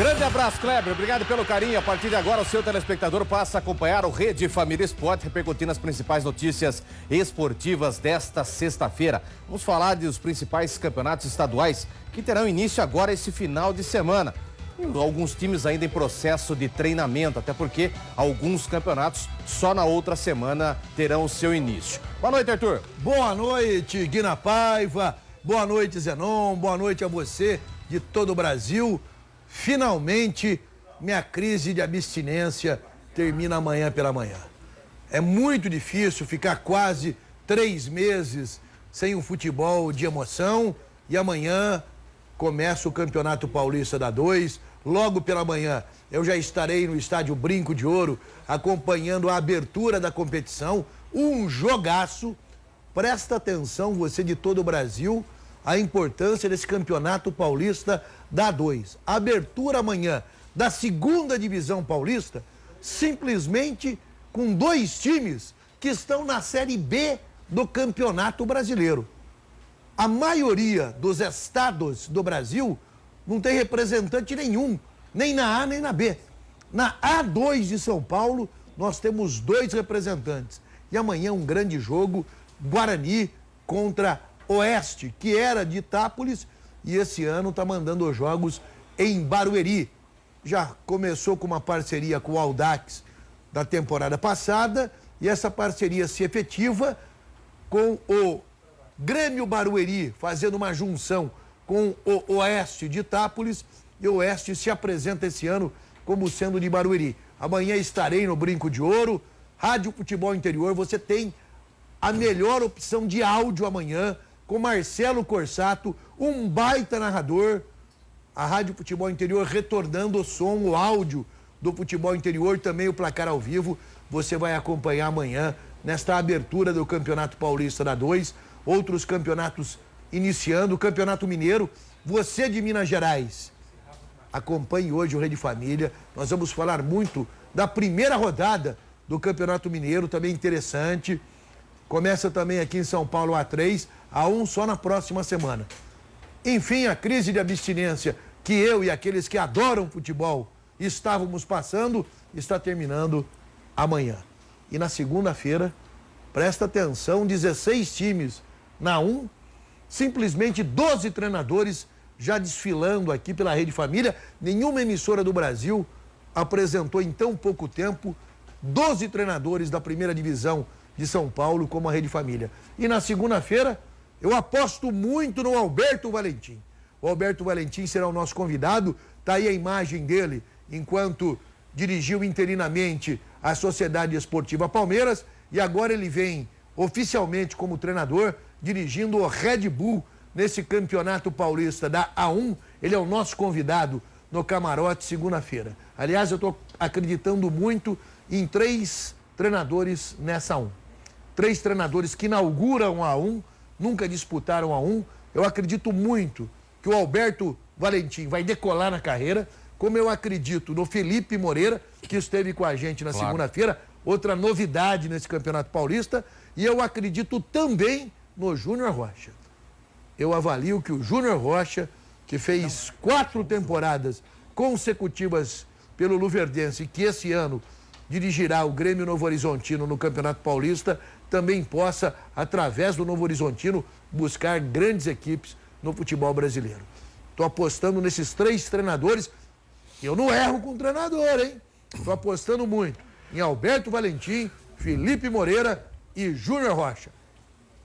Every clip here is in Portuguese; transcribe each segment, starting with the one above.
Grande abraço, Kleber. Obrigado pelo carinho. A partir de agora, o seu telespectador passa a acompanhar o Rede Família Esporte, repercutindo as principais notícias esportivas desta sexta-feira. Vamos falar dos principais campeonatos estaduais que terão início agora esse final de semana. E alguns times ainda em processo de treinamento, até porque alguns campeonatos só na outra semana terão o seu início. Boa noite, Arthur. Boa noite, Guina Paiva. Boa noite, Zenon. Boa noite a você de todo o Brasil. Finalmente, minha crise de abstinência termina amanhã pela manhã. É muito difícil ficar quase 3 meses sem um futebol de emoção e amanhã começa o Campeonato Paulista da 2. Logo pela manhã eu já estarei no estádio Brinco de Ouro acompanhando a abertura da competição. Um jogaço. Presta atenção, você de todo o Brasil, a importância desse Campeonato Paulista da 2. Abertura amanhã da 2ª Divisão Paulista, simplesmente com 2 times que estão na Série B do Campeonato Brasileiro. A maioria dos estados do Brasil não tem representante nenhum, nem na A nem na B. Na A2 de São Paulo, nós temos 2 representantes. E amanhã um grande jogo, Guarani contra Oeste, que era de Itápolis, e esse ano está mandando os jogos em Barueri. Já começou com uma parceria com o Audax da temporada passada, e essa parceria se efetiva com o Grêmio Barueri, fazendo uma junção com o Oeste de Itápolis, e o Oeste se apresenta esse ano como sendo de Barueri. Amanhã estarei no Brinco de Ouro, Rádio Futebol Interior, você tem a melhor opção de áudio amanhã, com Marcelo Corsato, um baita narrador, a Rádio Futebol Interior retornando o som, o áudio do Futebol Interior, também o placar ao vivo, você vai acompanhar amanhã, nesta abertura do Campeonato Paulista da 2, outros campeonatos iniciando, o Campeonato Mineiro, você de Minas Gerais, acompanhe hoje o Rede Família, nós vamos falar muito da primeira rodada do Campeonato Mineiro, também interessante, começa também aqui em São Paulo A3, A1 só na próxima semana. Enfim, a crise de abstinência que eu e aqueles que adoram futebol estávamos passando, está terminando amanhã. E na segunda-feira, presta atenção, 16 times na A1, simplesmente 12 treinadores já desfilando aqui pela Rede Família. Nenhuma emissora do Brasil apresentou em tão pouco tempo 12 treinadores da primeira divisão de São Paulo como a Rede Família. E na segunda-feira, eu aposto muito no Alberto Valentim. O Alberto Valentim será o nosso convidado, está aí a imagem dele enquanto dirigiu interinamente a Sociedade Esportiva Palmeiras e agora ele vem oficialmente como treinador, dirigindo o Red Bull nesse Campeonato Paulista da A1. Ele é o nosso convidado no camarote segunda-feira. Aliás, eu estou acreditando muito em 3 treinadores nessa A1. 3 treinadores que inauguram a A1, nunca disputaram a A1. Eu acredito muito que o Alberto Valentim vai decolar na carreira, como eu acredito no Felipe Moreira, que esteve com a gente na segunda-feira, outra novidade nesse Campeonato Paulista, e eu acredito também no Júnior Rocha. Eu avalio que o Júnior Rocha, que fez 4 temporadas consecutivas pelo Luverdense, que esse ano dirigirá o Grêmio Novo Horizontino no Campeonato Paulista, também possa, através do Novo Horizontino, buscar grandes equipes no futebol brasileiro. Estou apostando nesses 3 treinadores. Eu não erro com o treinador, hein? Estou apostando muito em Alberto Valentim, Felipe Moreira e Júnior Rocha.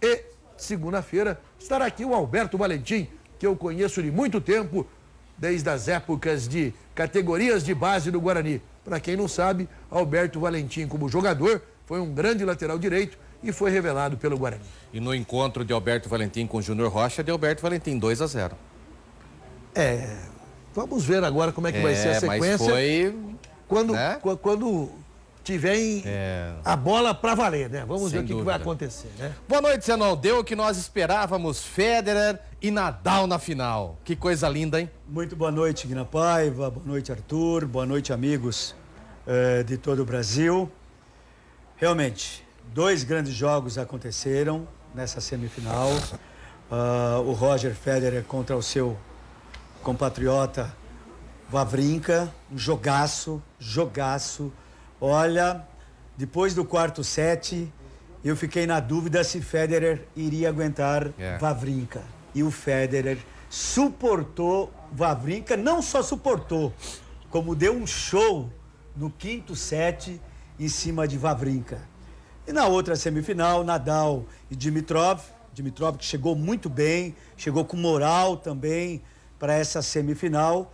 E segunda-feira estará aqui o Alberto Valentim, que eu conheço de muito tempo, desde as épocas de categorias de base do Guarani. Para quem não sabe, Alberto Valentim, como jogador, foi um grande lateral direito e foi revelado pelo Guarani. E no encontro de Alberto Valentim com Júnior Rocha, de Alberto Valentim 2-0. Vamos ver agora como é que vai ser a sequência. Mas foi... Quando tiver a bola para valer, né? Vamos ver o que vai acontecer, né? Boa noite, Zenon. Deu o que nós esperávamos, Federer e Nadal na final. Que coisa linda, hein? Muito boa noite, Guina Paiva, boa noite, Arthur, boa noite, amigos de todo o Brasil. Realmente, 2 grandes jogos aconteceram nessa semifinal. O Roger Federer contra o seu compatriota Wawrinka, um jogaço. Olha, depois do quarto set, eu fiquei na dúvida se Federer iria aguentar Wawrinka. E o Federer suportou Wawrinka, não só suportou, como deu um show no quinto set em cima de Wawrinka. E na outra semifinal, Nadal e Dimitrov que chegou muito bem, chegou com moral também para essa semifinal.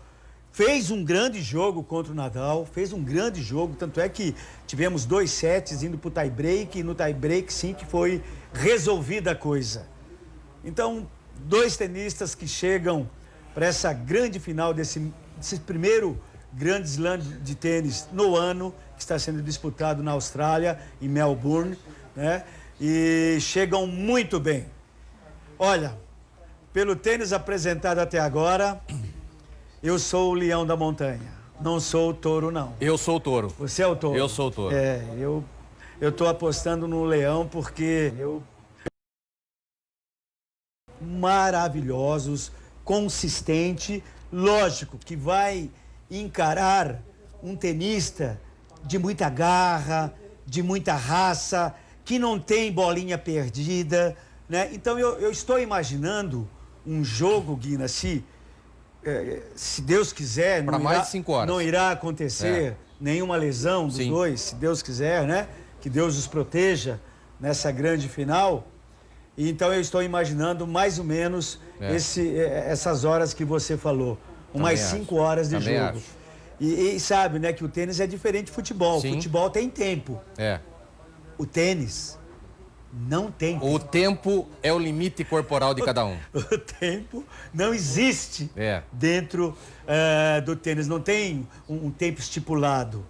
Fez um grande jogo contra o Nadal, tanto é que tivemos 2 sets indo para o tie-break, e no tie-break sim que foi resolvida a coisa. Então, 2 tenistas que chegam para essa grande final desse primeiro grande slam de tênis no ano, que está sendo disputado na Austrália, em Melbourne, né? E chegam muito bem. Olha, pelo tênis apresentado até agora, eu sou o leão da montanha. Não sou o touro, não. Eu sou o touro. Você é o touro? Eu sou o touro. Eu tô apostando no leão porque maravilhosos, consistente, lógico que vai encarar um tenista de muita garra, de muita raça, que não tem bolinha perdida, né? Então eu estou imaginando um jogo, Guina, se Deus quiser, para mais de 5 horas. Não irá acontecer nenhuma lesão dos dois, se Deus quiser, né? Que Deus os proteja nessa grande final. E então eu estou imaginando mais ou menos essas horas que você falou, umas 5 horas de Também jogo. Acho. E sabe, né, que o tênis é diferente de futebol. Sim. Futebol tem tempo. O tênis não tem tempo. O tempo é o limite corporal de cada um. O tempo não existe dentro do tênis. Não tem um tempo estipulado.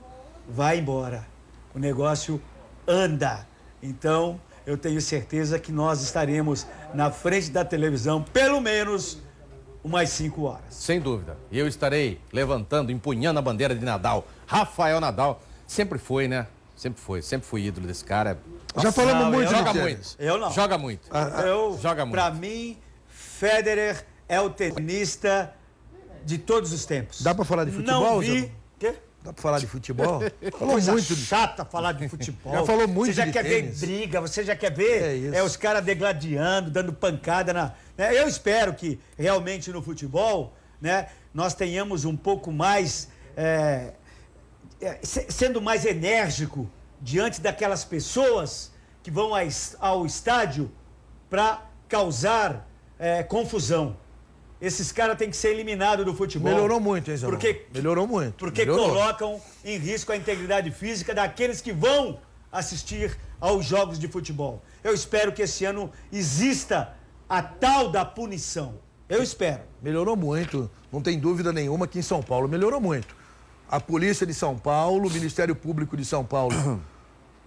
Vai embora. O negócio anda. Então, eu tenho certeza que nós estaremos na frente da televisão, pelo menos umas 5 horas. Sem dúvida. E eu estarei levantando, empunhando a bandeira de Nadal. Rafael Nadal. Sempre foi, né? Sempre fui ídolo desse cara. Já falamos muito de Joga tênis. muito. Eu não. Joga muito. Joga muito. Pra mim, Federer é o tenista de todos os tempos. Dá pra falar de futebol, Não vi... Zé? Quê? Dá pra falar de futebol? Falou Coisa muito de... chata falar de futebol. Já falou muito Você já de quer tênis. ver briga, você já quer ver isso. os caras degladiando, dando pancada na... né? Eu espero que realmente no futebol, né, nós tenhamos um pouco mais... sendo mais enérgico diante daquelas pessoas que vão ao estádio para causar confusão. Esses caras têm que ser eliminados do futebol. Melhorou muito, hein, Zé? Melhorou muito. Porque colocam em risco a integridade física daqueles que vão assistir aos jogos de futebol. Eu espero que esse ano exista a tal da punição. Eu espero. Melhorou muito, não tem dúvida nenhuma que em São Paulo melhorou muito. A Polícia de São Paulo, o Ministério Público de São Paulo,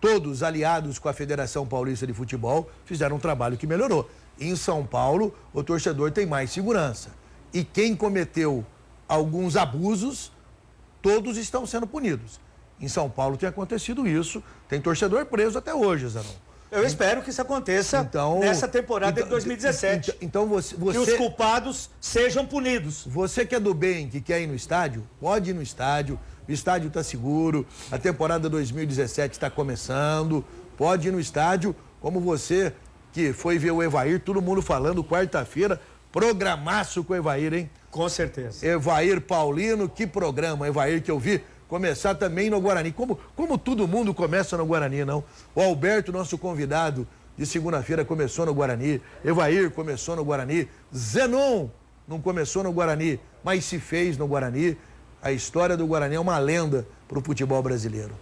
todos aliados com a Federação Paulista de Futebol, fizeram um trabalho que melhorou. Em São Paulo, o torcedor tem mais segurança. E quem cometeu alguns abusos, todos estão sendo punidos. Em São Paulo tem acontecido isso, tem torcedor preso até hoje, Zanon. Eu espero que isso aconteça nessa temporada de 2017. Então você... Que os culpados sejam punidos. Você que é do bem, que quer ir no estádio, pode ir no estádio. O estádio está seguro, a temporada 2017 está começando. Pode ir no estádio, como você que foi ver o Evair, todo mundo falando, quarta-feira, programaço com o Evair, hein? Com certeza. Evair Paulino, que programa, Evair, que eu vi começar também no Guarani. Como todo mundo começa no Guarani, não? O Alberto, nosso convidado de segunda-feira, começou no Guarani. Evair começou no Guarani. Zenon não começou no Guarani, mas se fez no Guarani. A história do Guarani é uma lenda para o futebol brasileiro.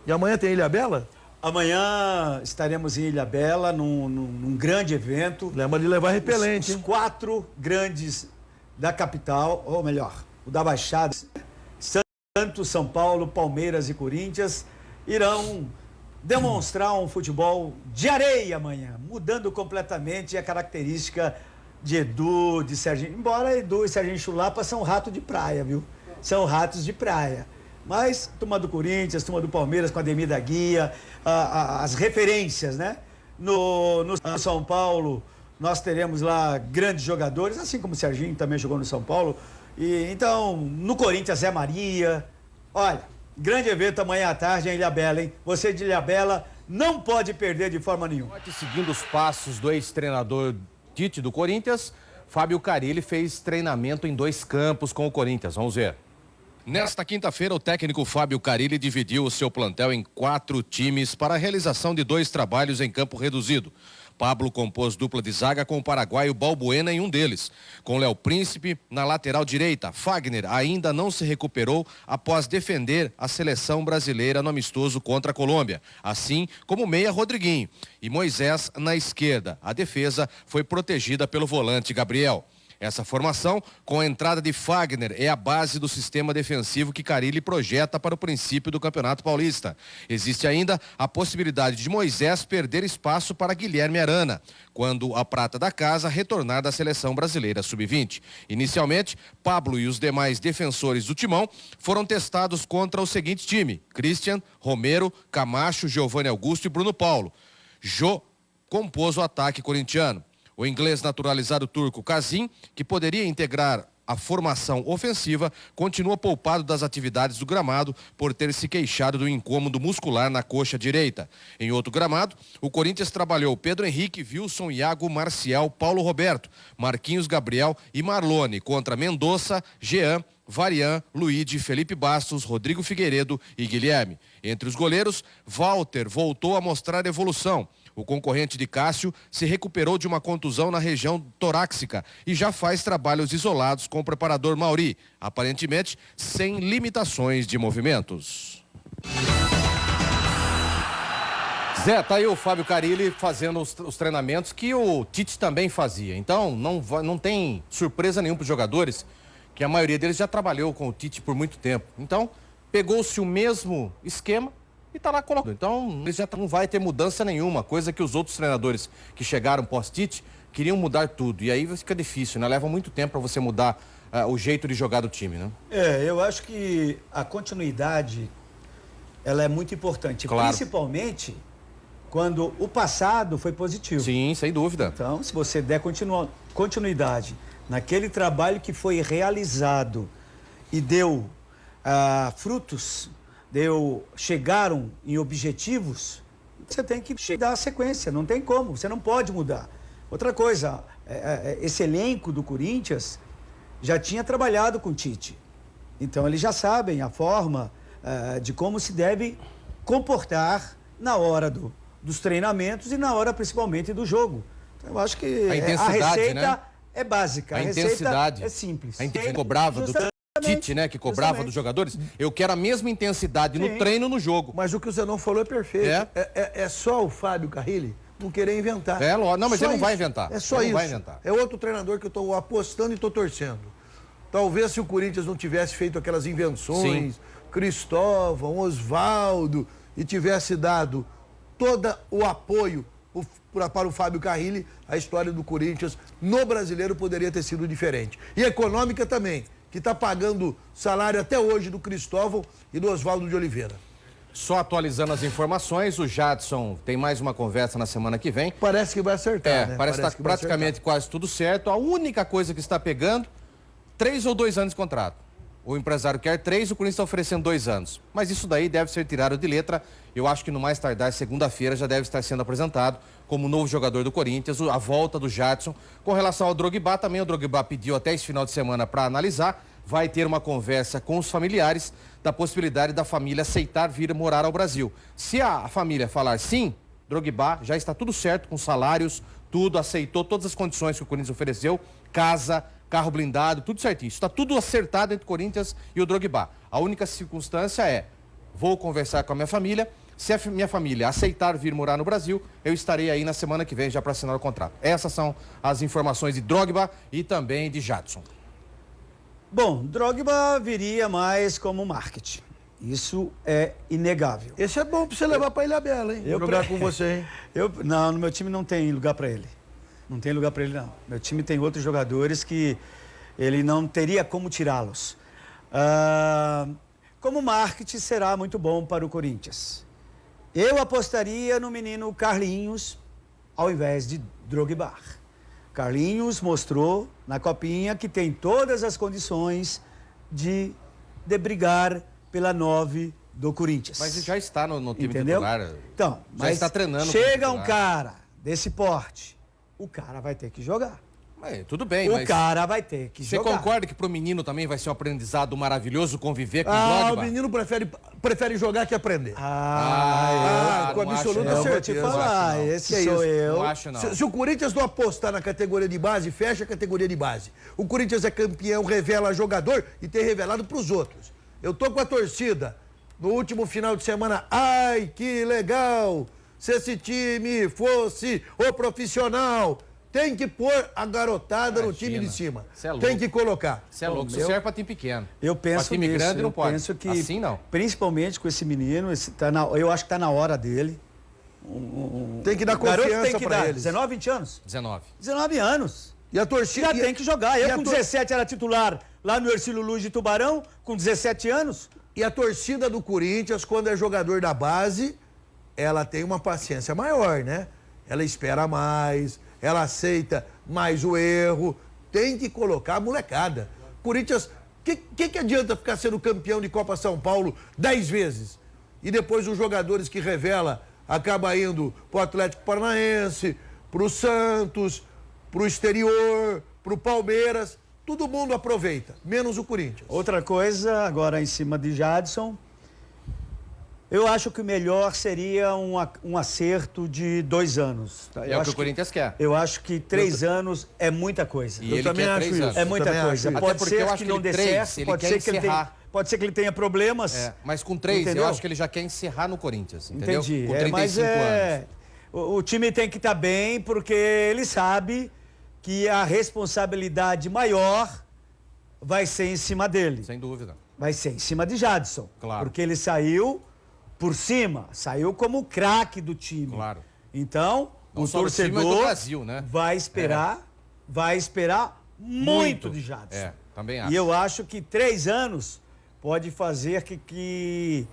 E amanhã tem Ilhabela? Amanhã estaremos em Ilhabela, num grande evento. Lembra de levar repelente. Os 4 grandes da capital, ou melhor, o da Baixada, Santos, São Paulo, Palmeiras e Corinthians, irão demonstrar um futebol de areia amanhã, mudando completamente a característica de Edu, de Serginho. Embora Edu e Serginho Chulapa são rato de praia, viu? São ratos de praia. Mas turma do Corinthians, turma do Palmeiras com a Ademir da Guia, as referências, né? No São Paulo, nós teremos lá grandes jogadores, assim como o Serginho também jogou no São Paulo, E, então, no Corinthians, Zé Maria. Olha, grande evento amanhã à tarde em Ilhabela, hein? Você de Ilhabela não pode perder de forma nenhuma. Seguindo os passos do ex-treinador Tite do Corinthians, Fábio Carille fez treinamento em 2 campos com o Corinthians. Vamos ver. Nesta quinta-feira, o técnico Fábio Carille dividiu o seu plantel em 4 times para a realização de 2 trabalhos em campo reduzido. Pablo compôs dupla de zaga com o paraguaio Balbuena em um deles. Com Léo Príncipe na lateral direita, Fagner ainda não se recuperou após defender a seleção brasileira no amistoso contra a Colômbia, assim como o meia Rodriguinho. E Moisés na esquerda. A defesa foi protegida pelo volante Gabriel. Essa formação, com a entrada de Fagner, é a base do sistema defensivo que Carille projeta para o princípio do Campeonato Paulista. Existe ainda a possibilidade de Moisés perder espaço para Guilherme Arana, quando a prata da casa retornar da seleção brasileira sub-20. Inicialmente, Pablo e os demais defensores do timão foram testados contra o seguinte time: Christian, Romero, Camacho, Giovanni Augusto e Bruno Paulo. Jô compôs o ataque corintiano. O inglês naturalizado turco Kazim, que poderia integrar a formação ofensiva, continua poupado das atividades do gramado por ter se queixado do incômodo muscular na coxa direita. Em outro gramado, o Corinthians trabalhou Pedro Henrique, Wilson, Iago, Marcial, Paulo Roberto, Marquinhos Gabriel e Marlone contra Mendonça, Jean, Varian, Luigi, Felipe Bastos, Rodrigo Figueiredo e Guilherme. Entre os goleiros, Walter voltou a mostrar evolução. O concorrente de Cássio se recuperou de uma contusão na região torácica e já faz trabalhos isolados com o preparador Mauri, aparentemente sem limitações de movimentos. Zé, tá aí o Fábio Carille fazendo os treinamentos que o Tite também fazia. Então, não tem surpresa nenhuma para os jogadores, que a maioria deles já trabalhou com o Tite por muito tempo. Então, pegou-se o mesmo esquema e tá lá colocando. Então, ele já não vai ter mudança nenhuma, coisa que os outros treinadores que chegaram pós-Tite queriam mudar tudo. E aí fica difícil, né? Leva muito tempo para você mudar o jeito de jogar do time, né? Eu acho que a continuidade, ela é muito importante. Claro. Principalmente quando o passado foi positivo. Sim, sem dúvida. Então, se você der continuidade naquele trabalho que foi realizado e deu frutos, chegaram em objetivos, você tem que dar a sequência, não tem como, você não pode mudar. Outra coisa, esse elenco do Corinthians já tinha trabalhado com o Tite, então eles já sabem a forma de como se deve comportar na hora dos treinamentos e na hora principalmente do jogo. Então, eu acho que a receita, né, é básica, a intensidade é simples. A intensidade cobrava do Tite, né, que cobrava dos jogadores. Eu quero a mesma intensidade no treino e no jogo. Mas o que o Zenon falou é perfeito. É só o Fábio Carille não querer inventar. Não, mas ele não vai inventar. É só isso. Vai inventar. É outro treinador que eu estou apostando e estou torcendo. Talvez se o Corinthians não tivesse feito aquelas invenções, sim, Cristóvão, Osvaldo, e tivesse dado todo o apoio para o Fábio Carille, a história do Corinthians no Brasileiro poderia ter sido diferente. E econômica também, que está pagando salário até hoje do Cristóvão e do Osvaldo de Oliveira. Só atualizando as informações, o Jadson tem mais uma conversa na semana que vem. Parece que vai acertar, né? Parece que está praticamente quase tudo certo. A única coisa que está pegando, 3 ou 2 anos de contrato. O empresário quer 3, o Corinthians está oferecendo 2 anos. Mas isso daí deve ser tirado de letra. Eu acho que no mais tardar, segunda-feira, já deve estar sendo apresentado como novo jogador do Corinthians, a volta do Jadson. Com relação ao Drogba, também o Drogba pediu até esse final de semana para analisar. Vai ter uma conversa com os familiares da possibilidade da família aceitar vir morar ao Brasil. Se a família falar sim, Drogba já está tudo certo com salários, tudo, aceitou todas as condições que o Corinthians ofereceu, casa, carro blindado, tudo certinho. Está tudo acertado entre o Corinthians e o Drogba. A única circunstância é, vou conversar com a minha família, se a minha família aceitar vir morar no Brasil, eu estarei aí na semana que vem já para assinar o contrato. Essas são as informações de Drogba e também de Jadson. Bom, Drogba viria mais como marketing. Isso é inegável. Esse é bom para você levar para Ilhabela, hein? Jogar com você, hein? Não, no meu time não tem lugar para ele. Não tem lugar para ele, não. Meu time tem outros jogadores que ele não teria como tirá-los. Como marketing será muito bom para o Corinthians. Eu apostaria no menino Carlinhos ao invés de Drogba. Carlinhos mostrou na Copinha que tem todas as condições de brigar pela 9 do Corinthians. Mas ele já está no time Entendeu? titular. Então, já mas está treinando. chega um cara desse porte, o cara vai ter que jogar. Mas, tudo bem, O cara vai ter que jogar. Você concorda que pro menino também vai ser um aprendizado maravilhoso conviver com o O Drogba? menino prefere jogar que aprender. não Com absoluta acho, Eu vou te certeza. falar, não. esse Que sou isso? eu. Não acho, não. Se o Corinthians não apostar na categoria de base, fecha a categoria de base. O Corinthians é campeão, revela jogador e tem revelado pros outros. Eu tô com a torcida. No último final de semana, ai, que legal! Se esse time fosse o profissional, tem que pôr a garotada no time de cima. Cê é louco. Tem que colocar. Você é louco, isso serve pra time pequeno. Eu penso pra time nisso, grande não eu pode. penso que, assim não. principalmente com esse menino, eu acho que tá na hora dele. Tem que dar O garoto confiança tem que pra dar eles. 19, 20 anos? 19. 19 anos. E a torcida... Já tem que jogar. e Eu a com tor- 17 era titular lá no Ercílio Luz de Tubarão, com 17 anos. E a torcida do Corinthians, quando é jogador da base, ela tem uma paciência maior, né? Ela espera mais, ela aceita mais o erro. Tem que colocar a molecada. Corinthians, que adianta ficar sendo campeão de Copa São Paulo 10 vezes? E depois os jogadores que revela acabam indo pro Atlético Paranaense, pro Santos, pro exterior, pro Palmeiras. Todo mundo aproveita, menos o Corinthians. Outra coisa, agora em cima de Jadson, eu acho que o melhor seria um acerto de 2 anos. Tá? É o que o Corinthians quer. Eu acho que 3 anos é muita coisa. E Eu ele também quer acho 3 isso. anos. É muita também coisa. acho isso. Pode Até porque eu ser acho que que não ele dê três, certo, ele pode quer ser que ele tenha, encerrar. pode ser que ele tenha problemas. É, mas com 3, Entendeu? eu acho que ele já quer encerrar no Corinthians, entendeu? Entendi. Com Mas 35 anos. o time tem que estar bem, porque ele sabe que a responsabilidade maior vai ser em cima dele. Sem dúvida. Vai ser em cima de Jadson. Claro. Porque ele saiu por cima, saiu como o craque do time. Claro. Então, Não o só do time, mas torcedor do Brasil, né? vai esperar muito de Jadson. É, também acho. E eu acho que 3 anos pode fazer que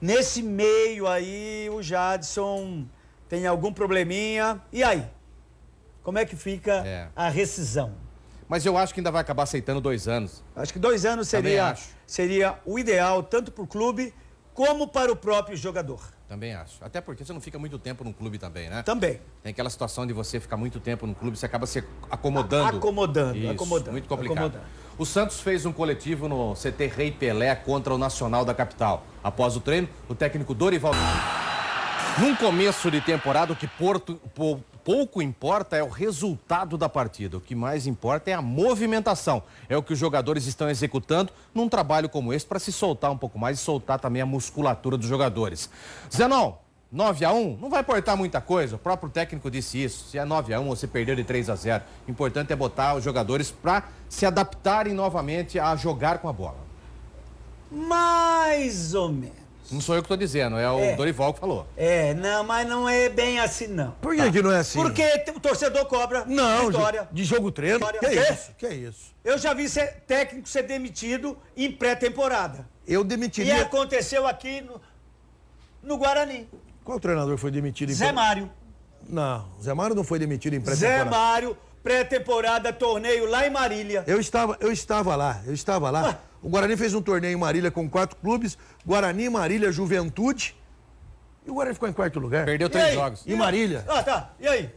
nesse meio aí o Jadson tenha algum probleminha. E aí? Como é que fica a rescisão? Mas eu acho que ainda vai acabar aceitando 2 anos. Acho que 2 anos Também seria, acho. seria o ideal, tanto para o clube como para o próprio jogador. Também acho. Até porque você não fica muito tempo no clube também, né? Também. Tem aquela situação de você ficar muito tempo no clube, você acaba se acomodando. Acomodando. Muito complicado. Acomodando. O Santos fez um coletivo no CT Rei Pelé contra o Nacional da capital. Após o treino, o técnico Dorival... Num começo de temporada, o que pouco importa é o resultado da partida. O que mais importa é a movimentação. É o que os jogadores estão executando num trabalho como esse para se soltar um pouco mais e soltar também a musculatura dos jogadores. Zenon, 9-1, não vai importar muita coisa. O próprio técnico disse isso. Se é 9-1 ou se perder de 3-0. O importante é botar os jogadores para se adaptarem novamente a jogar com a bola. Mais ou menos. Não sou eu que estou dizendo, é o Dorival que falou. Não, mas não é bem assim, não. Por que não é assim? Porque o torcedor cobra vitória. De jogo treino. Vitória. Que Quê? é isso? Que é isso? Eu já vi técnico ser demitido em pré-temporada. Eu E demitiria... aconteceu aqui no Guarani. Qual treinador foi demitido em Zé Mário. Não, Zé Mário não foi demitido em Zé pré-temporada. Mário, pré-temporada, torneio lá em Marília. Eu estava lá. O Guarani fez um torneio em Marília com 4 clubes, Guarani, Marília, Juventude, e o Guarani ficou em 4º lugar. Perdeu E 3 aí? jogos. Em Marília. Tá. E aí?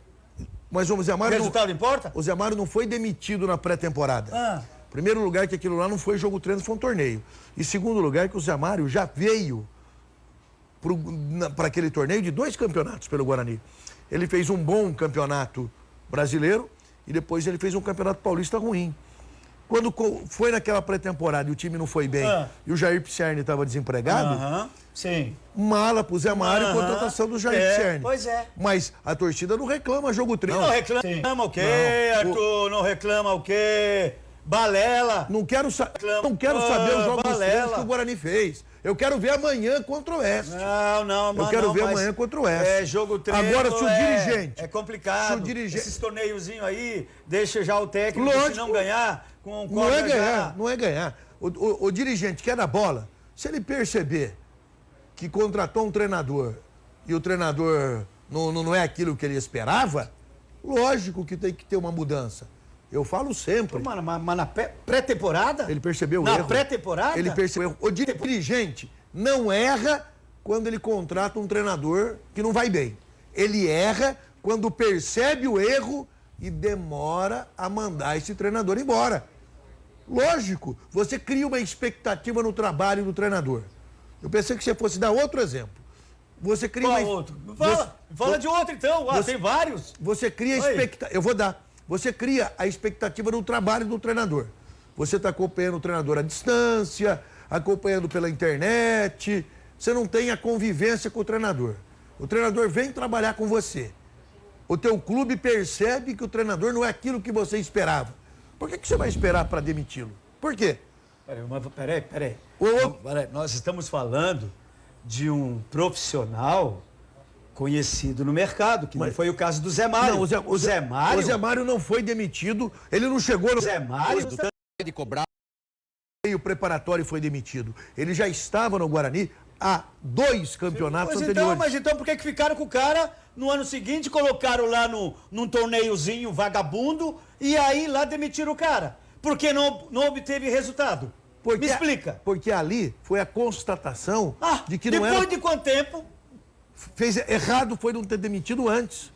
Mas o Zé O Mário resultado importa? o Zé Mário não foi demitido na pré-temporada. Primeiro lugar que aquilo lá não foi jogo treino, foi um torneio. E segundo lugar que o Zé Mário já veio para aquele torneio de 2 campeonatos pelo Guarani. Ele fez um bom campeonato brasileiro e depois ele fez um campeonato paulista ruim. Quando foi naquela pré-temporada e o time não foi bem e o Jair Pisserni estava desempregado, Sim. mala pro Zé Mário, contratação do Jair Pisserni. Pois é. Mas a torcida não reclama jogo treino. Não reclama o quê, Arthur? Não reclama o quê? Balela. Não quero saber os jogos treinos que o Guarani fez. Eu quero ver amanhã contra o Oeste. Não, Eu quero ver amanhã contra o Oeste. É jogo treino. Agora, se o dirigente... É complicado. Se o dirigente... Esses torneiozinhos aí, deixa já o técnico, se não ganhar, Não é ganhar, não é ganhar. O dirigente quer da bola, se ele perceber que contratou um treinador e o treinador não é aquilo que ele esperava, Lógico que tem que ter uma mudança. Eu falo sempre. Mas na pré-temporada? Ele percebeu o erro. Na pré-temporada? Ele percebeu o erro. O dirigente não erra quando ele contrata um treinador que não vai bem. Ele erra quando percebe o erro e demora a mandar esse treinador embora. Lógico, você cria uma expectativa no trabalho do treinador. Eu pensei que você fosse dar outro exemplo. Você cria Qual outro? Fala de outro então. Tem vários. Você cria expectativa. Eu vou dar. Você cria a expectativa no trabalho do treinador. Você está acompanhando o treinador à distância, acompanhando pela internet. Você não tem a convivência com o treinador. O treinador vem trabalhar com você. O teu clube percebe que o treinador não é aquilo que você esperava. Por que você vai esperar para demiti-lo? Por quê? Peraí. Nós estamos falando de um profissional conhecido no mercado, que não foi o caso do Zé Mário. Não, o Zé Mário não foi demitido, ele não chegou no... Zé Mário... De cobrar. O preparatório foi demitido. Ele já estava no Guarani há 2 campeonatos anteriores. Mas então por que ficaram com o cara no ano seguinte, colocaram lá num torneiozinho vagabundo e aí lá demitiram o cara? Porque não obteve resultado? Me explica. Porque ali foi a constatação de que não era... Depois de quanto tempo? Fez errado foi não ter demitido antes.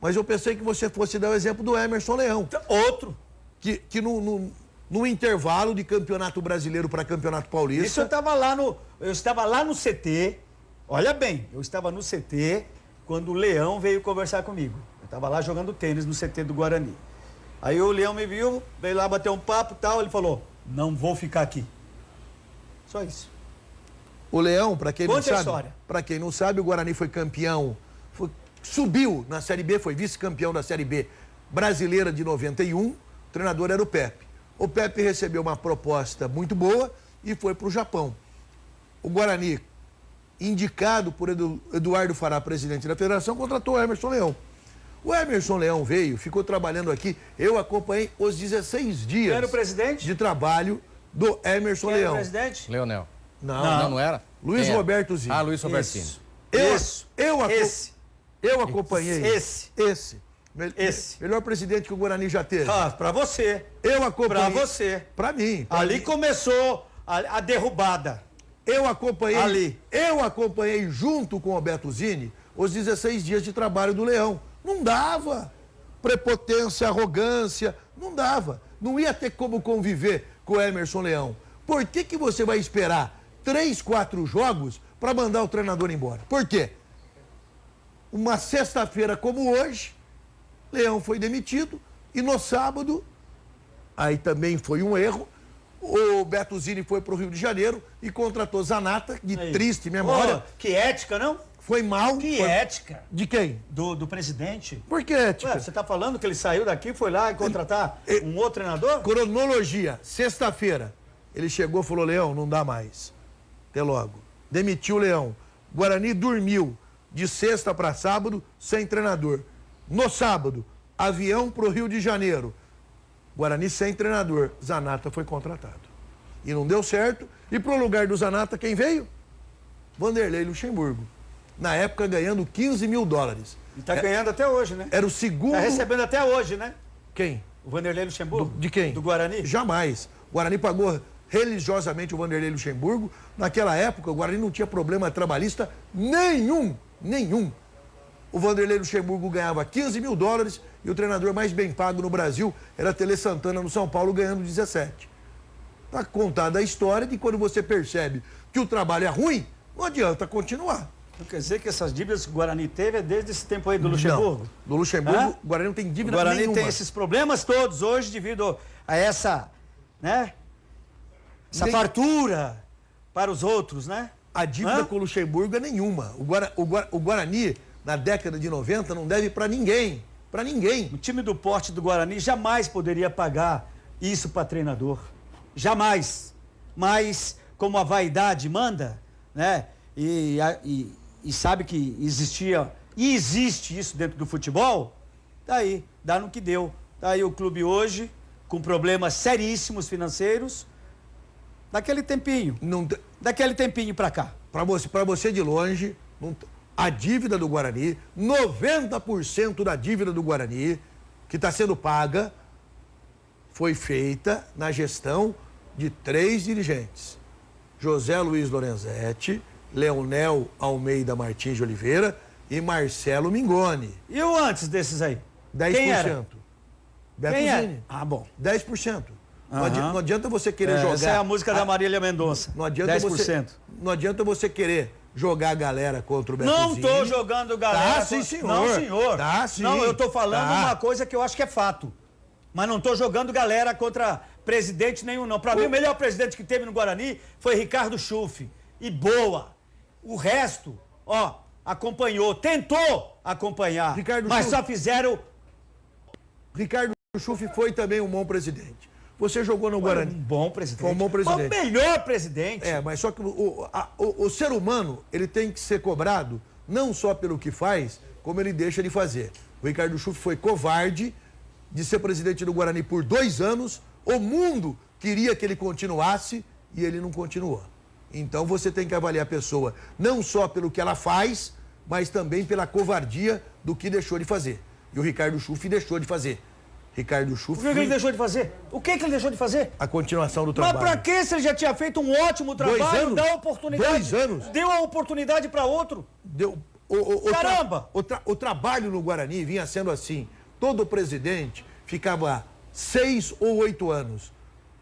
Mas eu pensei que você fosse dar o exemplo do Emerson Leão. Outro. Que no intervalo de campeonato brasileiro para campeonato paulista... Isso eu estava lá no CT, olha bem, eu estava no CT quando o Leão veio conversar comigo. Eu estava lá jogando tênis no CT do Guarani. Aí o Leão me viu, veio lá bater um papo e tal, ele falou, não vou ficar aqui. Só isso. O Leão, para quem não sabe, o Guarani foi campeão, subiu na Série B, foi vice-campeão da Série B brasileira de 91, o treinador era o Pepe. O Pepe recebeu uma proposta muito boa e foi para o Japão. O Guarani, indicado por Eduardo Fará, presidente da federação, contratou o Emerson Leão. O Emerson Leão veio, ficou trabalhando aqui, eu acompanhei os 16 dias era o presidente? De trabalho do Emerson Leão. Era o presidente? Leonel. Não era? Luiz Roberto Zinho. Luiz Robertino. Eu acompanhei. Esse. Melhor presidente que o Guarani já teve. Pra você. Eu acompanhei. Pra você. Pra mim. Ali começou a derrubada. Eu acompanhei. Ali. Eu acompanhei junto com o Beto Zini os 16 dias de trabalho do Leão. Não dava. Prepotência, arrogância, não dava. Não ia ter como conviver com o Emerson Leão. Por que você vai esperar 3, 4 jogos para mandar o treinador embora? Por quê? Uma sexta-feira como hoje, Leão foi demitido e no sábado, aí também foi um erro, o Beto Zini foi para o Rio de Janeiro e contratou Zanata, de triste memória. Que ética, não? Foi mal. Que ética? De quem? Do presidente. Por que ética? Você está falando que ele saiu daqui e foi lá e contratar um outro treinador? Cronologia, sexta-feira, ele chegou e falou, Leão, não dá mais. Até logo. Demitiu o Leão. Guarani dormiu de sexta para sábado sem treinador. No sábado, avião para o Rio de Janeiro. Guarani sem treinador. Zanata foi contratado. E não deu certo. E para o lugar do Zanata, quem veio? Vanderlei Luxemburgo. Na época, ganhando $15 mil. E está ganhando até hoje, né? Era o segundo... Está recebendo até hoje, né? Quem? O Vanderlei Luxemburgo. De quem? Do Guarani? Jamais. O Guarani pagou religiosamente o Vanderlei Luxemburgo. Naquela época, o Guarani não tinha problema trabalhista nenhum. O Vanderlei Luxemburgo ganhava $15 mil e o treinador mais bem pago no Brasil era Tele Santana no São Paulo, ganhando 17. Está contada a história de quando você percebe que o trabalho é ruim, não adianta continuar. Não quer dizer que essas dívidas que o Guarani teve é desde esse tempo aí do Luxemburgo? Não. Do Luxemburgo, o Guarani não tem dívida nenhuma. O Guarani tem esses problemas todos hoje devido a essa, né? Essa fartura para os outros, né? A dívida com o Luxemburgo é nenhuma. O Guarani, na década de 90, não deve para ninguém. Para ninguém. O time do porte do Guarani jamais poderia pagar isso para treinador. Jamais. Mas, como a vaidade manda, né? E sabe que existia e existe isso dentro do futebol, daí, dá no que deu. Daí o clube hoje, com problemas seríssimos financeiros, daquele tempinho para cá. Para você de longe, a dívida do Guarani, 90% da dívida do Guarani, que está sendo paga, foi feita na gestão de 3 dirigentes. José Luiz Lorenzetti, Leonel Almeida Martins de Oliveira e Marcelo Mingoni. E o antes desses aí? 10%. Quem era? Beto Quem Zini. era? Ah, bom. 10%. Não adianta você querer jogar... Essa é a música da Marília Mendonça. Não adianta 10%. Não adianta você querer jogar a galera contra o Beto Não Zini. tô jogando galera... Tá, sim, senhor. Não, senhor. Tá, sim. Não, eu tô falando Tá. uma coisa que eu acho que é fato. Mas não tô jogando galera contra presidente nenhum, não. Pra mim, o melhor presidente que teve no Guarani foi Ricardo Schuff. E boa. O resto, ó, acompanhou, tentou acompanhar. Mas só fizeram... Ricardo Schuff foi também um bom presidente. Você jogou no Guarani. Um bom presidente. Foi um bom presidente. O melhor presidente. Mas só que o ser humano, ele tem que ser cobrado não só pelo que faz, como ele deixa de fazer. O Ricardo Schuff foi covarde de ser presidente do Guarani por 2 anos. O mundo queria que ele continuasse e ele não continuou. Então você tem que avaliar a pessoa não só pelo que ela faz, mas também pela covardia do que deixou de fazer. E o Ricardo Schuff deixou de fazer. Ricardo Schuff... O que ele deixou de fazer? O que ele deixou de fazer? A continuação do trabalho. Mas pra que se ele já tinha feito um ótimo trabalho? 2 anos? Dá oportunidade. 2 anos? Deu a oportunidade pra outro. Deu... Caramba! O trabalho no Guarani vinha sendo assim. Todo presidente ficava 6 ou 8 anos.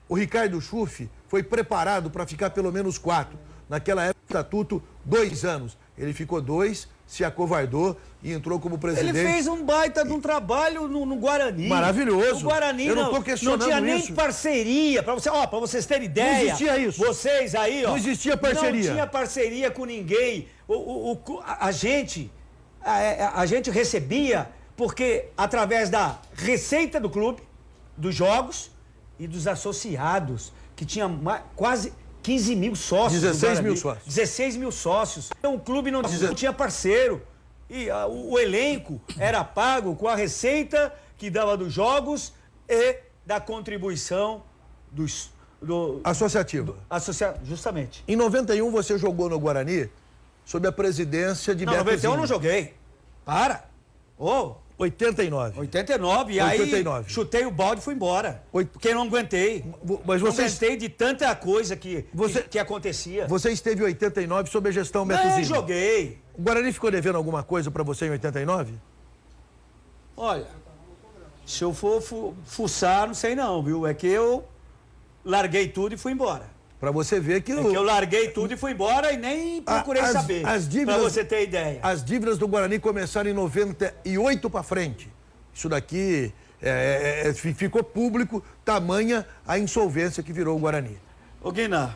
O Ricardo Schuff foi preparado para ficar pelo menos 4. Naquela época, o estatuto, 2 anos. Ele ficou 2, se acovardou e entrou como presidente. Ele fez um baita de um trabalho no Guarani. Maravilhoso. O Guarani eu não tô questionando não tinha nem isso. parceria. Pra vocês terem ideia. Não existia isso. Vocês aí, ó. Não existia parceria. Não tinha parceria com ninguém. A gente recebia porque através da receita do clube, dos jogos e dos associados, que tinha quase 15 mil sócios. 16 mil sócios. 16 mil sócios. Então o clube não tinha parceiro. E o elenco era pago com a receita que dava dos jogos e da contribuição associativa. Justamente. Em 91 você jogou no Guarani sob a presidência de Beto Zini. 91 eu não joguei. Para. 89. 89. E 89. Aí chutei o balde e fui embora. Porque eu não aguentei. Mas você... Não aguentei de tanta coisa que acontecia. Você esteve em 89 sob a gestão Beto Zini. Não joguei. O Guarani ficou devendo alguma coisa pra você em 89? Olha, se eu for fuçar, não sei não, viu? É que eu larguei tudo e fui embora. Pra você ver que... que eu larguei tudo e fui embora e nem procurei saber. Pra você ter ideia. As dívidas do Guarani começaram em 98 pra frente. Isso daqui ficou público, tamanha a insolvência que virou o Guarani. Ô, Guiná,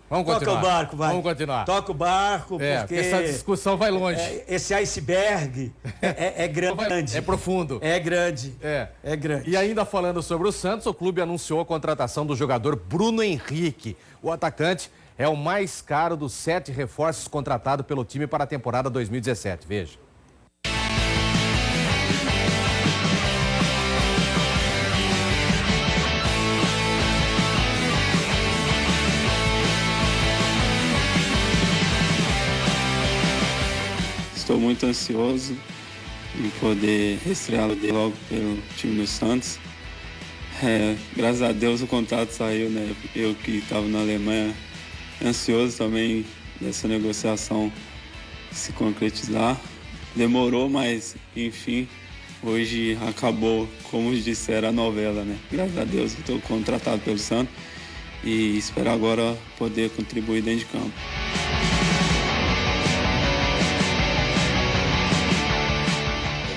vamos continuar. Toca o barco, vai. Vamos continuar. Toca o barco, porque essa discussão vai longe. Esse iceberg é grande. É profundo. É grande. É grande. E ainda falando sobre o Santos, o clube anunciou a contratação do jogador Bruno Henrique. O atacante é o mais caro dos 7 reforços contratados pelo time para a temporada 2017. Veja. Estou muito ansioso em poder estreá-lo logo pelo time do Santos. Graças a Deus o contrato saiu, né? Eu que estava na Alemanha, ansioso também dessa negociação se concretizar. Demorou, mas enfim, hoje acabou, como disseram, a novela, né? Graças a Deus estou contratado pelo Santos e espero agora poder contribuir dentro de campo.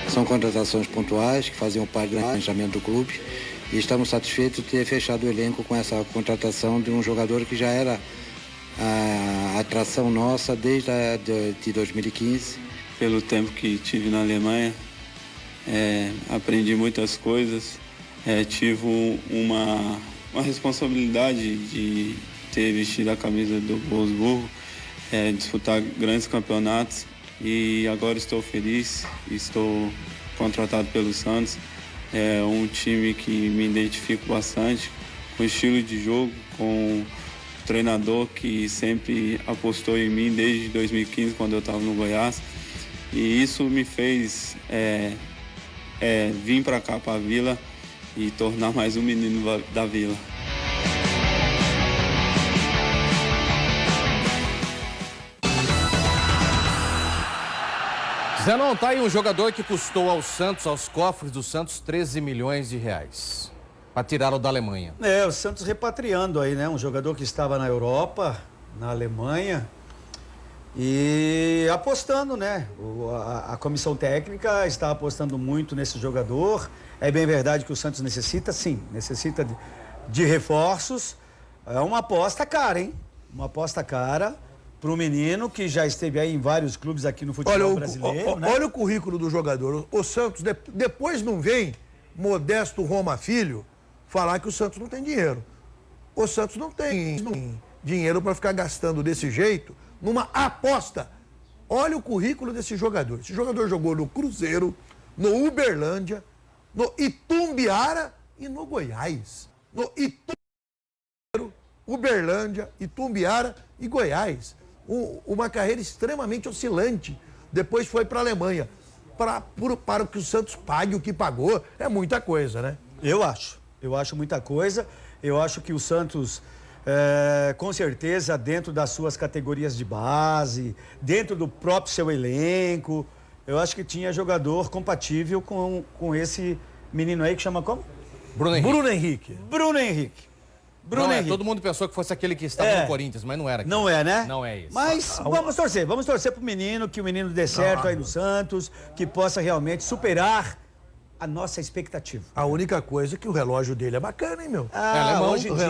São contratações pontuais que faziam parte do planejamento do clube e estamos satisfeitos de ter fechado o elenco com essa contratação de um jogador que já era a atração nossa desde de 2015. Pelo tempo que tive na Alemanha, aprendi muitas coisas, tive uma responsabilidade de ter vestido a camisa do Wolfsburgo, disputar grandes campeonatos. E agora estou feliz, estou contratado pelo Santos. É um time que me identifico bastante com o estilo de jogo, com o treinador que sempre apostou em mim desde 2015, quando eu estava no Goiás. E isso me fez vir para cá, para a Vila, e tornar mais um menino da Vila. Zenon, tá aí um jogador que custou ao Santos, aos cofres do Santos, 13 milhões de reais. Para tirá-lo da Alemanha. O Santos repatriando aí, né? Um jogador que estava na Europa, na Alemanha, e apostando, né? A comissão técnica está apostando muito nesse jogador. É bem verdade que o Santos necessita, sim, necessita de reforços. É uma aposta cara, hein? Uma aposta cara para um menino que já esteve aí em vários clubes aqui no futebol brasileiro, né? Olha o currículo do jogador. O Santos, depois não vem Modesto Roma Filho falar que o Santos não tem dinheiro. O Santos não tem dinheiro para ficar gastando desse jeito numa aposta. Olha o currículo desse jogador. Esse jogador jogou no Cruzeiro, no Uberlândia, no Itumbiara e no Goiás. No Itumbiara, Uberlândia, Itumbiara e Goiás. Uma carreira extremamente oscilante. Depois foi para a Alemanha. Para que o Santos pague o que pagou, é muita coisa, né? Eu acho muita coisa. Eu acho que o Santos, com certeza, dentro das suas categorias de base, dentro do próprio seu elenco, eu acho que tinha jogador compatível com esse menino aí que chama como? Bruno Henrique. Todo mundo pensou que fosse aquele que estava no Corinthians, mas não era. Não é, né? Não é isso. Mas vamos torcer pro menino, que o menino dê certo aí no Santos, que possa realmente superar a nossa expectativa. A única coisa é que o relógio dele é bacana, hein, meu? Hoje em dia,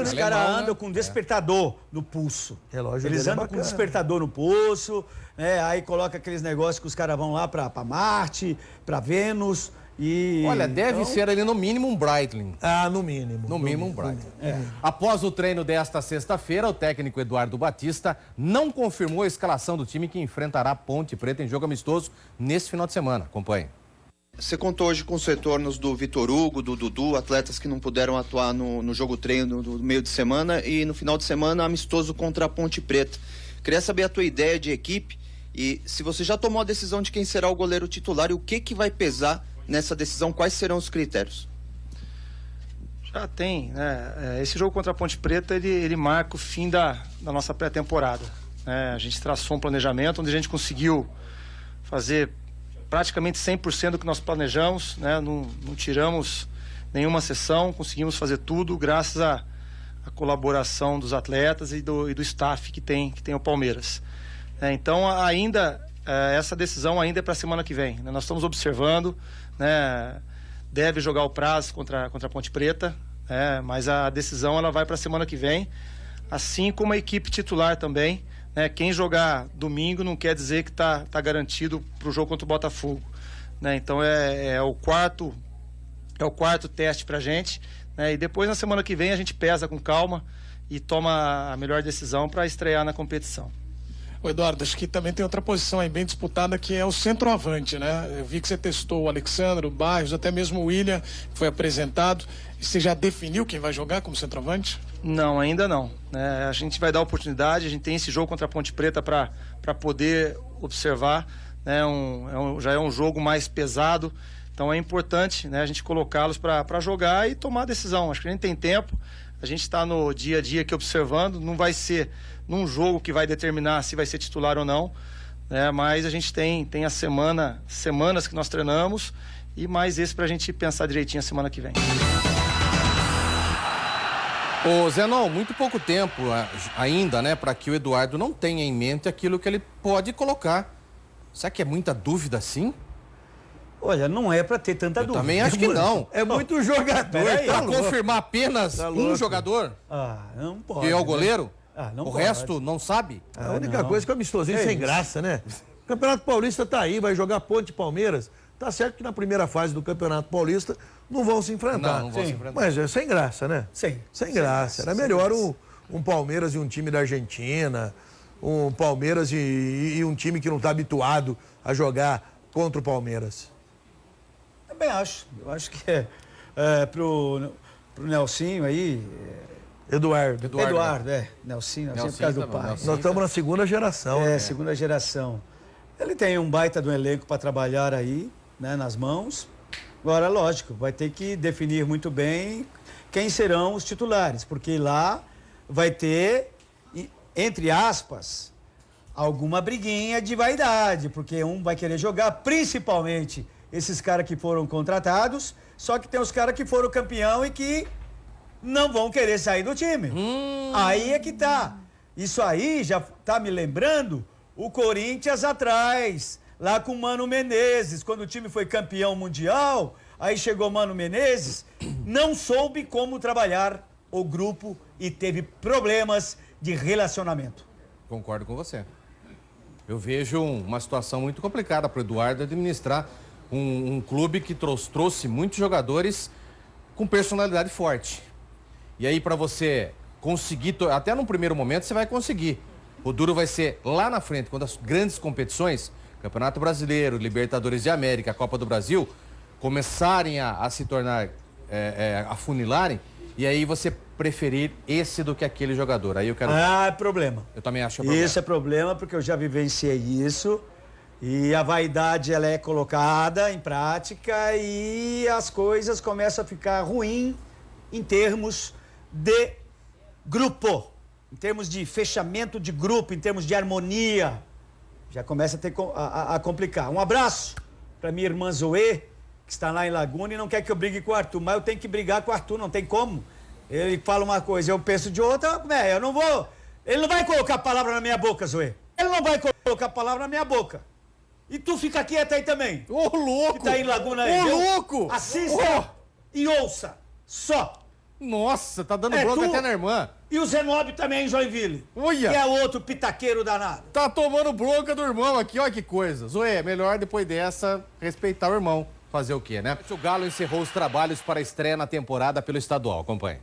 os caras andam com um despertador no pulso. Eles andam com um despertador no pulso, né? Aí coloca aqueles negócios que os caras vão lá pra Marte, pra Vênus. Olha, deve ser ali no mínimo um Breitling. No mínimo. No mínimo um Breitling. Após o treino desta sexta-feira, o técnico Eduardo Batista não confirmou a escalação do time que enfrentará a Ponte Preta em jogo amistoso nesse final de semana. Acompanhe. Você contou hoje com os retornos do Vitor Hugo, do Dudu, atletas que não puderam atuar no jogo treino do meio de semana, e no final de semana amistoso contra a Ponte Preta. Queria saber a tua ideia de equipe e se você já tomou a decisão de quem será o goleiro titular e o que vai pesar nessa decisão, quais serão os critérios? Já tem, né? Esse jogo contra a Ponte Preta, ele marca o fim da nossa pré-temporada, né? A gente traçou um planejamento onde a gente conseguiu fazer praticamente 100% do que nós planejamos, né? Não tiramos nenhuma sessão, conseguimos fazer tudo graças à colaboração dos atletas e do staff que tem o Palmeiras. Então, essa decisão ainda é para a semana que vem, né? Nós estamos observando, né? Deve jogar o prazo contra a Ponte Preta, mas a decisão ela vai para a semana que vem, assim como a equipe titular também. Quem jogar domingo não quer dizer que tá garantido para o jogo contra o Botafogo, né? Então é o quarto teste para a gente, né? E depois na semana que vem a gente pesa com calma e toma a melhor decisão para estrear na competição. Eduardo, acho que também tem outra posição aí bem disputada, que é o centroavante, né? Eu vi que você testou o Alexandre, o Barros, até mesmo o William, que foi apresentado. Você já definiu quem vai jogar como centroavante? Não, ainda não, né? A gente vai dar oportunidade, a gente tem esse jogo contra a Ponte Preta para poder observar, né? Já é um jogo mais pesado, então é importante, né, a gente colocá-los para jogar e tomar a decisão. Acho que a gente tem tempo, a gente está no dia a dia aqui observando, não vai ser num jogo que vai determinar se vai ser titular ou não, né? Mas a gente tem as semanas que nós treinamos e mais esse para a gente pensar direitinho a semana que vem. Ô Zenon, muito pouco tempo ainda, né, para que o Eduardo não tenha em mente aquilo que ele pode colocar. Será que é muita dúvida assim? Olha, não é para ter tanta dúvida. Também acho que não. É muito jogador. Para confirmar apenas um jogador? Não pode. Que é o goleiro? Não o pode. resto não sabe? A única coisa que é o amistosinho sem graça, né? O Campeonato Paulista tá aí, vai jogar Ponte e Palmeiras. Tá certo que na primeira fase do Campeonato Paulista não vão se enfrentar. Não vão se enfrentar. Mas é sem graça, né? Sem graça. Era melhor um Palmeiras e um time da Argentina, um Palmeiras e um time que não está habituado a jogar contra o Palmeiras. Também acho. Eu acho que pro Nelsinho aí... Eduardo, Nelsinho por causa do pai. Nós estamos na segunda geração. Segunda geração. Ele tem um baita do elenco para trabalhar aí, né, nas mãos. Agora, lógico, vai ter que definir muito bem quem serão os titulares, porque lá vai ter, entre aspas, alguma briguinha de vaidade, porque um vai querer jogar, principalmente esses caras que foram contratados, só que tem os caras que foram campeão e que não vão querer sair do time. Aí é que tá. Isso aí já tá me lembrando o Corinthians atrás, lá com o Mano Menezes, quando o time foi campeão mundial, aí chegou Mano Menezes, não soube como trabalhar o grupo e teve problemas de relacionamento. Concordo com você. Eu vejo uma situação muito complicada para o Eduardo administrar um clube que trouxe muitos jogadores com personalidade forte. E aí, para você conseguir, até num primeiro momento, você vai conseguir. O duro vai ser lá na frente, quando as grandes competições, Campeonato Brasileiro, Libertadores de América, Copa do Brasil, começarem a se tornar, afunilarem, e aí você preferir esse do que aquele jogador. Aí eu quero... Ah, é problema. Eu também acho problema. Isso é problema, porque eu já vivenciei isso. E a vaidade, ela é colocada em prática e as coisas começam a ficar ruins em termos de grupo, em termos de fechamento de grupo, em termos de harmonia. Já começa a complicar. Um abraço para minha irmã Zoe, que está lá em Laguna e não quer que eu brigue com o Arthur, mas eu tenho que brigar com o Arthur, não tem como. Ele fala uma coisa, eu penso de outra, eu não vou... Ele não vai colocar a palavra na minha boca, Zoe. Ele não vai colocar a palavra na minha boca. E tu fica quieta aí também. Ô, louco! Que tá em Laguna aí, Ô, louco! Assista e ouça. Só. Nossa, tá dando bronca até na irmã. E o Zenóbio também em Joinville. Olha! Que é outro pitaqueiro danado. Tá tomando bronca do irmão aqui, olha que coisa. Zoé, melhor depois dessa respeitar o irmão. Fazer o quê, né? O Galo encerrou os trabalhos para a estreia na temporada pelo estadual. Acompanhe.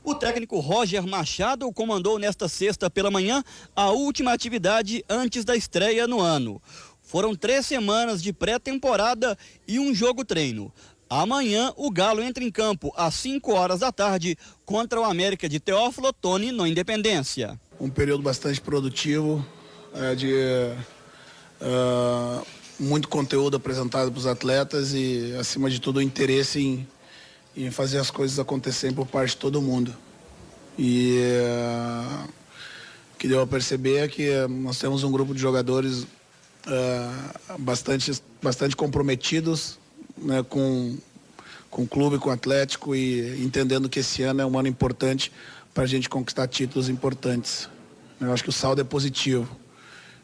O técnico Roger Machado comandou nesta sexta pela manhã a última atividade antes da estreia no ano. Foram 3 semanas de pré-temporada e um jogo-treino. Amanhã, o Galo entra em campo às 5 horas da tarde contra o América de Teófilo Otoni, no Independência. Um período bastante produtivo, muito conteúdo apresentado para os atletas e, acima de tudo, o interesse em fazer as coisas acontecerem por parte de todo mundo. E o que deu a perceber é que nós temos um grupo de jogadores bastante comprometidos, né, com o clube, com o Atlético, e entendendo que esse ano é um ano importante para a gente conquistar títulos importantes. Eu acho que o saldo é positivo,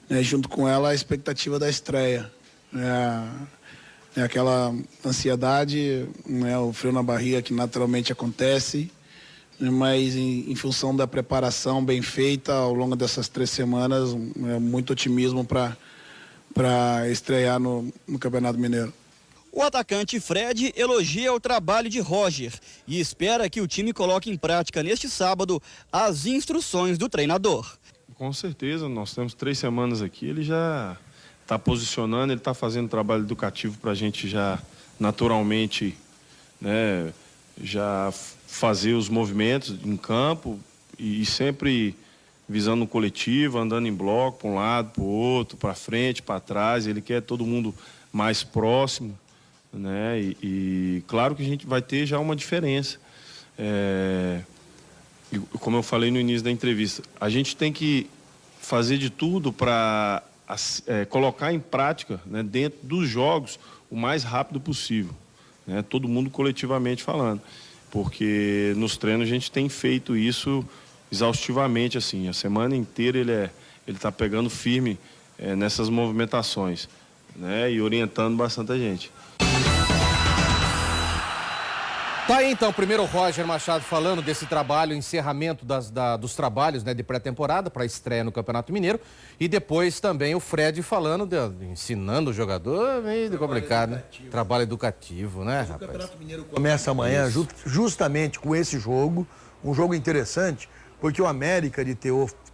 né, junto com ela a expectativa da estreia, aquela ansiedade, né, o frio na barriga que naturalmente acontece, né, mas em função da preparação bem feita ao longo dessas 3 semanas, muito otimismo para estrear no Campeonato Mineiro. O atacante Fred elogia o trabalho de Roger e espera que o time coloque em prática neste sábado as instruções do treinador. Com certeza, nós temos 3 semanas aqui, ele já está posicionando, ele está fazendo trabalho educativo para a gente já naturalmente, né, já fazer os movimentos em campo e sempre visando o coletivo, andando em bloco, para um lado, para o outro, para frente, para trás. Ele quer todo mundo mais próximo, né? E claro que a gente vai ter já uma diferença. Como eu falei no início da entrevista, a gente tem que fazer de tudo para colocar em prática, né, dentro dos jogos o mais rápido possível, né? Todo mundo coletivamente falando, porque nos treinos a gente tem feito isso exaustivamente, assim, a semana inteira ele está pegando firme nessas movimentações, né, e orientando bastante a gente. Tá aí então, primeiro o Roger Machado falando desse trabalho, encerramento dos trabalhos, né, de pré-temporada para a estreia no Campeonato Mineiro, e depois também o Fred falando, ensinando o jogador, meio complicado, né? Trabalho educativo, né, rapaz? O Campeonato Mineiro começa amanhã justamente com esse jogo, um jogo interessante, porque o América de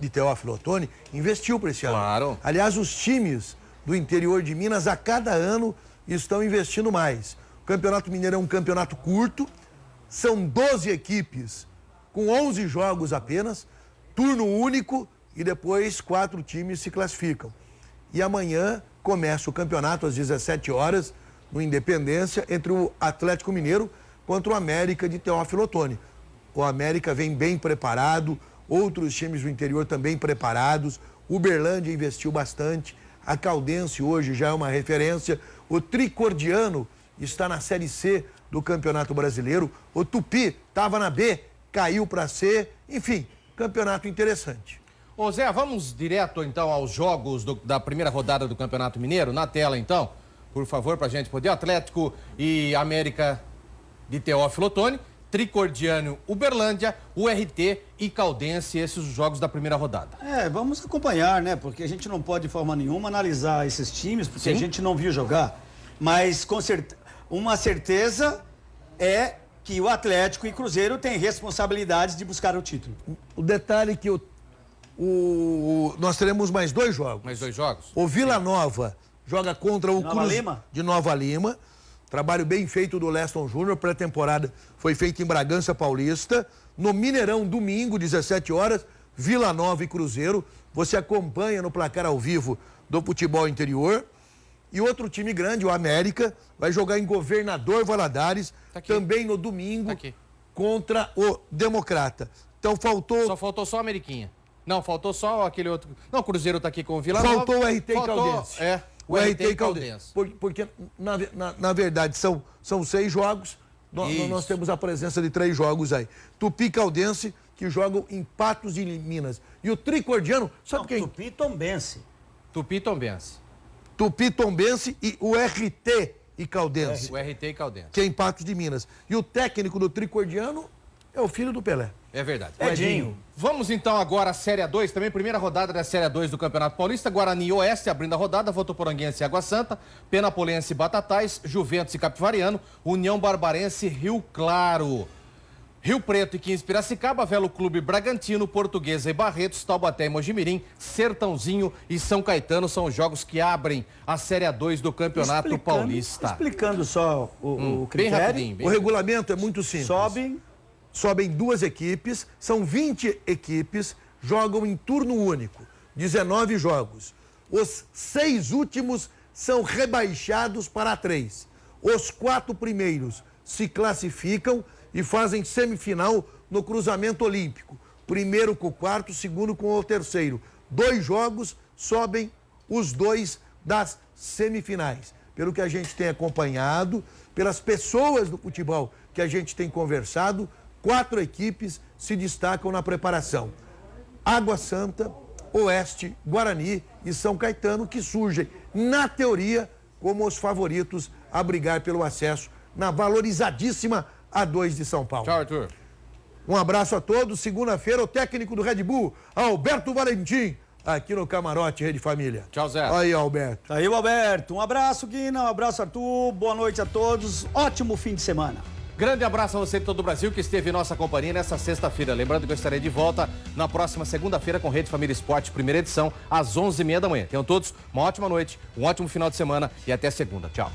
Teófilo Otoni investiu para esse ano. Claro. Aliás, os times do interior de Minas a cada ano estão investindo mais. O Campeonato Mineiro é um campeonato curto, são 12 equipes com 11 jogos apenas, turno único, e depois 4 times se classificam. E amanhã começa o campeonato às 17 horas, no Independência, entre o Atlético Mineiro contra o América de Teófilo Otoni. O América vem bem preparado, outros times do interior também preparados. Uberlândia investiu bastante, a Caldense hoje já é uma referência. O Tricordiano está na Série C do Campeonato Brasileiro. O Tupi estava na B, caiu para C. Enfim, campeonato interessante. Ô Zé, vamos direto então aos jogos da primeira rodada do Campeonato Mineiro. Na tela então, por favor, para a gente poder. Atlético e América de Teófilo Otoni, Tricordiano, Uberlândia, URT e Caldense, esses os jogos da primeira rodada. Vamos acompanhar, né? Porque a gente não pode de forma nenhuma analisar esses times, porque a gente não viu jogar. Mas uma certeza é que o Atlético e Cruzeiro têm responsabilidades de buscar o título. O detalhe é que nós teremos mais 2 jogos. Mais 2 jogos? O Vila Nova joga contra o Cruzeiro de Nova Lima. Trabalho bem feito do Leston Júnior, pré-temporada foi feita em Bragança Paulista. No Mineirão, domingo, 17 horas, Vila Nova e Cruzeiro. Você acompanha no placar ao vivo do futebol interior. E outro time grande, o América, vai jogar em Governador Valadares, também no domingo, contra o Democrata. Então faltou... Só faltou só a Ameriquinha. Não, faltou só aquele outro... Não, o Cruzeiro tá aqui com o Vila Nova. Faltou o RT e Caldense. O RT e Caldense. Porque, na verdade, são 6 jogos. Nós temos a presença de 3 jogos aí. Tupi e Caldense, que jogam em Patos e Minas. E o Tricordiano, sabe quem? Tupi e Tombense. Tupi e Tombense. Tupi, Tombense e o RT e Caldense. O RT e Caldense. Que é em Patos de Minas. E o técnico do Tricordiano é o filho do Pelé. É verdade. Edinho. Vamos então agora à Série A2, também primeira rodada da Série A2 do Campeonato Paulista. Guarani Oeste abrindo a rodada, Votuporanguense e Água Santa, Penapolense e Batatais, Juventus e Capivariano, União Barbarense e Rio Claro. Rio Preto e 15 Piracicaba, Velo Clube Bragantino, Portuguesa e Barretos, Taubaté e Mojimirim, Sertãozinho e São Caetano são os jogos que abrem a Série A2 do Campeonato Paulista. Explicando só o critério. Bem rapidinho. O regulamento é muito simples. Sobem 2 equipes, são 20 equipes, jogam em turno único, 19 jogos. Os 6 últimos são rebaixados para 3. Os 4 primeiros se classificam e fazem semifinal no cruzamento olímpico. Primeiro com o quarto, segundo com o terceiro. 2 jogos, sobem os 2 das semifinais. Pelo que a gente tem acompanhado, pelas pessoas do futebol que a gente tem conversado, 4 equipes se destacam na preparação. Água Santa, Oeste, Guarani e São Caetano, que surgem, na teoria, como os favoritos a brigar pelo acesso na valorizadíssima A2 de São Paulo. Tchau, Arthur. Um abraço a todos. Segunda-feira, o técnico do Red Bull, Alberto Valentim, aqui no Camarote Rede Família. Tchau, Zé. Aí, Alberto. Tá aí o Alberto. Um abraço, Guina. Um abraço, Arthur. Boa noite a todos. Ótimo fim de semana. Grande abraço a você de todo o Brasil que esteve em nossa companhia nessa sexta-feira. Lembrando que eu estarei de volta na próxima segunda-feira com Rede Família Esporte, primeira edição, às 11h30 da manhã. Tenham todos uma ótima noite, um ótimo final de semana e até segunda. Tchau.